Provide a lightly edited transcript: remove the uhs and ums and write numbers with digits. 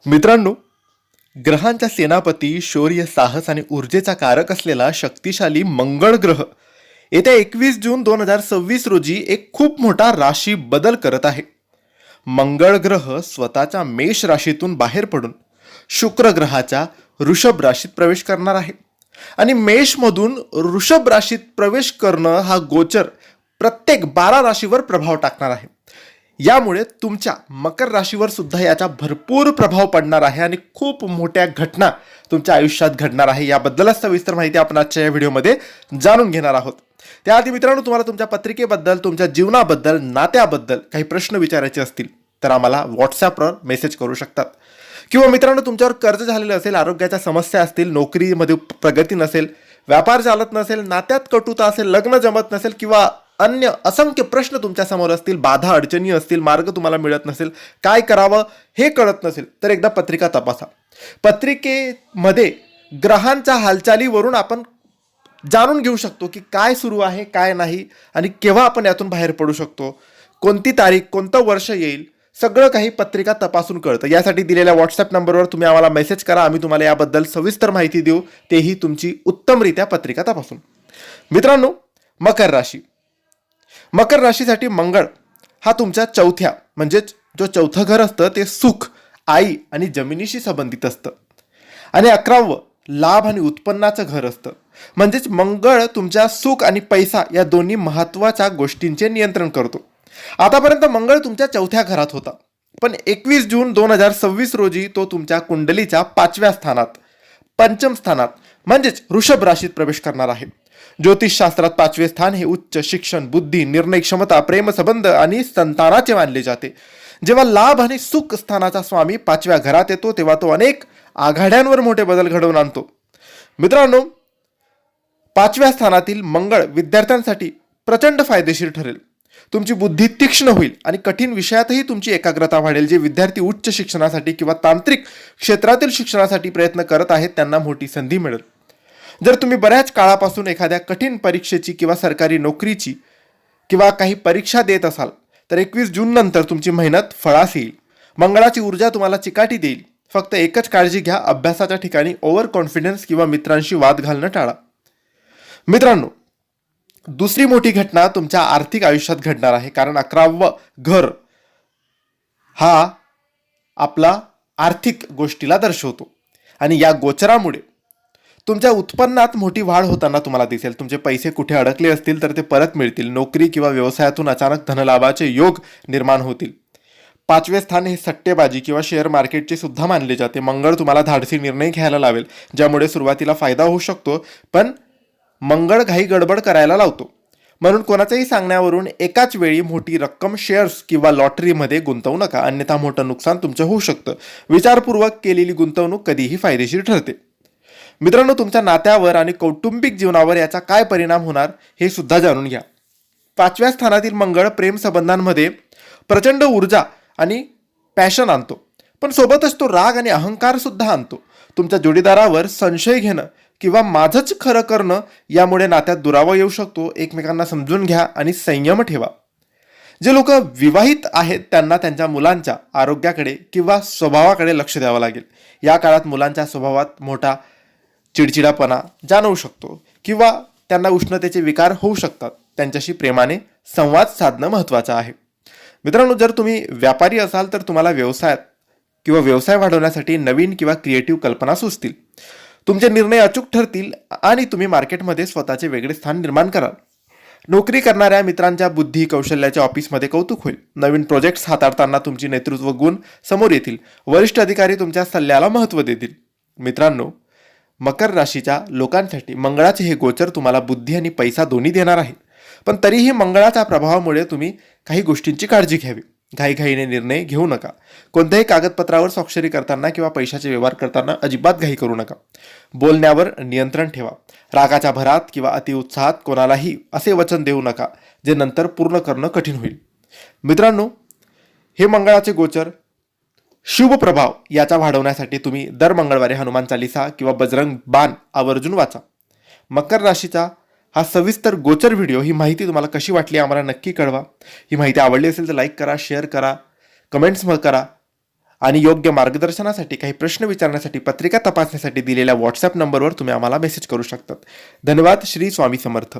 मित्रांनो, ग्रहांचा सेनापती, शौर्य, साहस आणि ऊर्जेचा कारक असलेला शक्तिशाली मंगळ ग्रह येत्या 21 जून 2026 रोजी एक खूप मोठा राशी बदल करत आहे. मंगळ ग्रह स्वतःच्या मेष राशीतून बाहेर पडून शुक्र ग्रहाच्या ऋषभ राशीत प्रवेश करणार आहे. आणि मेषमधून ऋषभ राशीत प्रवेश करणं हा गोचर प्रत्येक 12 राशीवर प्रभाव टाकणार आहे. यामुळे तुमच्या मकर राशीवर सुद्धा याचा भरपूर प्रभाव पडणार आहे आणि खूप मोठ्या घटना तुमच्या आयुष्यात घडणार आहे. याबद्दलच सविस्तर माहिती आपण आजच्या या व्हिडिओमध्ये जाणून घेणार आहोत. त्याआधी मित्रांनो, तुम्हाला तुमच्या पत्रिकेबद्दल, तुमच्या जीवनाबद्दल, नात्याबद्दल काही प्रश्न विचारायचे असतील तर आम्हाला व्हॉट्सॲपवर मेसेज करू शकतात. किंवा मित्रांनो, तुमच्यावर कर्ज झालेलं असेल, आरोग्याच्या समस्या असतील, नोकरीमध्ये प्रगती नसेल, व्यापार चालत नसेल, नात्यात कटुता असेल, लग्न जमत नसेल किंवा अन्य असंख्य प्रश्न तुमच्या समोर असतील, बाधा अडचणी असतील, मार्ग तुम्हाला मिळत नसेल, काय करावं हे कळत नसेल, तर एकदा पत्रिका तपासा. पत्रिकेमध्ये ग्रहांच्या हालचालीवरून आपण जाणून घेऊ शकतो की काय सुरू आहे, काय नाही आणि केव्हा आपण यातून बाहेर पडू शकतो, कोणती तारीख, कोणतं वर्ष येईल, सगळं काही पत्रिका तपासून कळतं. यासाठी दिलेल्या व्हॉट्सॲप नंबरवर तुम्ही आम्हाला मेसेज करा. आम्ही तुम्हाला याबद्दल सविस्तर माहिती देऊ, तेही तुमची उत्तमरित्या पत्रिका तपासून. मित्रांनो, मकर राशी. मकर राशीसाठी मंगळ हा तुमच्या चौथ्या म्हणजेच जो चौथं घर असतं ते सुख, आई आणि जमिनीशी संबंधित असतं. आणि 11वं लाभ आणि उत्पन्नाचं घर असतं. म्हणजेच मंगळ तुमच्या सुख आणि पैसा या दोन्ही महत्त्वाच्या गोष्टींचे नियंत्रण करतो. आतापर्यंत मंगळ तुमच्या चौथ्या घरात होता, पण 21 जून 2026 रोजी तो तुमच्या कुंडलीच्या 5व्या स्थानात, पंचम स्थानात म्हणजेच ऋषभ राशीत प्रवेश करणार आहे. ज्योतिषशास्त्रात 5वे स्थान हे उच्च शिक्षण, बुद्धी, निर्णय क्षमता, प्रेमसंबंध आणि संतानाचे मानले जाते. जेव्हा लाभ आणि सुख स्थानाचा स्वामी 5व्या घरात येतो तेव्हा तो अनेक आघाड्यांवर मोठे बदल घडवून आणतो. मित्रांनो, 5व्या स्थानातील मंगळ विद्यार्थ्यांसाठी प्रचंड फायदेशीर ठरेल. तुमची बुद्धी तीक्ष्ण होईल आणि कठीण विषयातही तुमची एकाग्रता वाढेल. जे विद्यार्थी उच्च शिक्षणासाठी किंवा तांत्रिक क्षेत्रातील शिक्षणासाठी प्रयत्न करत आहेत त्यांना मोठी संधी मिळेल. जर तुम्ही बऱ्याच काळापासून एखाद्या कठीण परीक्षेची किंवा सरकारी नोकरीची किंवा काही परीक्षा देत असाल तर 21 जून नंतर तुमची मेहनत फळास येईल. मंगळाची ऊर्जा तुम्हाला चिकाटी देईल. फक्त एकच काळजी घ्या, अभ्यासाच्या ठिकाणी ओव्हर कॉन्फिडन्स किंवा मित्रांशी वाद घालणं टाळा. मित्रांनो, दुसरी मोठी घटना तुमच्या आर्थिक आयुष्यात घडणार आहे, कारण 11वं घर हा आपला आर्थिक गोष्टीला दर्शवतो. आणि या गोचरामुळे तुमच्या उत्पन्नात मोठी वाढ होताना तुम्हाला दिसेल. तुमचे पैसे कुठे अडकले असतील तर ते परत मिळतील. नोकरी किंवा व्यवसायातून अचानक धनलाभाचे योग निर्माण होतील. 5वे स्थान हे सट्टेबाजी किंवा शेअर मार्केटचे सुद्धा मानले जाते. मंगळ तुम्हाला धाडसी निर्णय घ्यायला लावेल, ज्यामुळे सुरुवातीला फायदा होऊ शकतो, पण मंगळ घाई गडबड करायला लावतो. म्हणून कोणाच्याही सांगण्यावरून एकाच वेळी मोठी रक्कम शेअर्स किंवा लॉटरीमध्ये गुंतवू नका, अन्यथा मोठं नुकसान तुमचं होऊ शकतं. विचारपूर्वक केलेली गुंतवणूक कधीही फायदेशीर ठरते. मित्रांनो, तुमच्या नात्यावर आणि कौटुंबिक जीवनावर याचा काय परिणाम होणार हे सुद्धा जाणून घ्या. 5व्या स्थानातील मंगळ प्रेम संबंधांमध्ये प्रचंड ऊर्जा आणि पॅशन आणतो, पण सोबतच तो राग आणि अहंकार सुद्धा आणतो. तुमच्या जोडीदारावर संशय घेणं किंवा माझंच खरं करणं यामुळे नात्यात दुरावा येऊ शकतो. एकमेकांना समजून घ्या आणि संयम ठेवा. जे लोक विवाहित आहेत त्यांना त्यांच्या मुलांच्या आरोग्याकडे किंवा स्वभावाकडे लक्ष द्यावं लागेल. या काळात मुलांच्या स्वभावात मोठा चिडचिडापणा जाणवू शकतो किंवा त्यांना उष्णतेचे विकार होऊ शकतात. त्यांच्याशी प्रेमाने संवाद साधणं महत्त्वाचं आहे. मित्रांनो, जर तुम्ही व्यापारी असाल तर तुम्हाला व्यवसायात किंवा व्यवसाय वाढवण्यासाठी नवीन किंवा क्रिएटिव्ह कल्पना सुचतील. तुमचे निर्णय अचूक ठरतील आणि तुम्ही मार्केटमध्ये स्वतःचे वेगळे स्थान निर्माण कराल. नोकरी करणाऱ्या मित्रांच्या बुद्धी कौशल्याच्या ऑफिसमध्ये कौतुक होईल. नवीन प्रोजेक्ट्स हाताळताना तुमची नेतृत्व गुण समोर येतील. वरिष्ठ अधिकारी तुमच्या सल्ल्याला महत्त्व देतील. मित्रांनो, मकर राशीच्या लोकांसाठी मंगळाचे हे गोचर तुम्हाला बुद्धी आणि पैसा दोन्ही देणार आहे, पण तरीही मंगळाच्या प्रभावामुळे तुम्ही काही गोष्टींची काळजी घ्यावी. घाईघाईने निर्णय घेऊ नका. कोणत्याही कागदपत्रावर स्वाक्षरी करताना किंवा पैशाचे व्यवहार करताना अजिबात घाई करू नका. बोलण्यावर नियंत्रण ठेवा. रागाच्या भरात किंवा अतिउत्साहात कोणालाही असे वचन देऊ नका जे नंतर पूर्ण करणं कठीण होईल. मित्रांनो, हे मंगळाचे गोचर शुभ प्रभाव याचा वाढवण्यासाठी तुम्ही दर मंगळवारी हनुमान चालिसा किंवा बजरंग बाण आवर्जून वाचा. मकर राशीचा हा सविस्तर गोचर व्हिडिओ, ही माहिती तुम्हाला कशी वाटली आम्हाला नक्की कळवा. ही माहिती आवडली असेल तर लाईक करा, शेअर करा, कमेंट्स करा आणि योग्य मार्गदर्शनासाठी काही प्रश्न विचारण्यासाठी पत्रिका तपासण्यासाठी दिलेल्या व्हॉट्सअप नंबरवर तुम्ही आम्हाला मेसेज करू शकतात. धन्यवाद. श्री स्वामी समर्थ.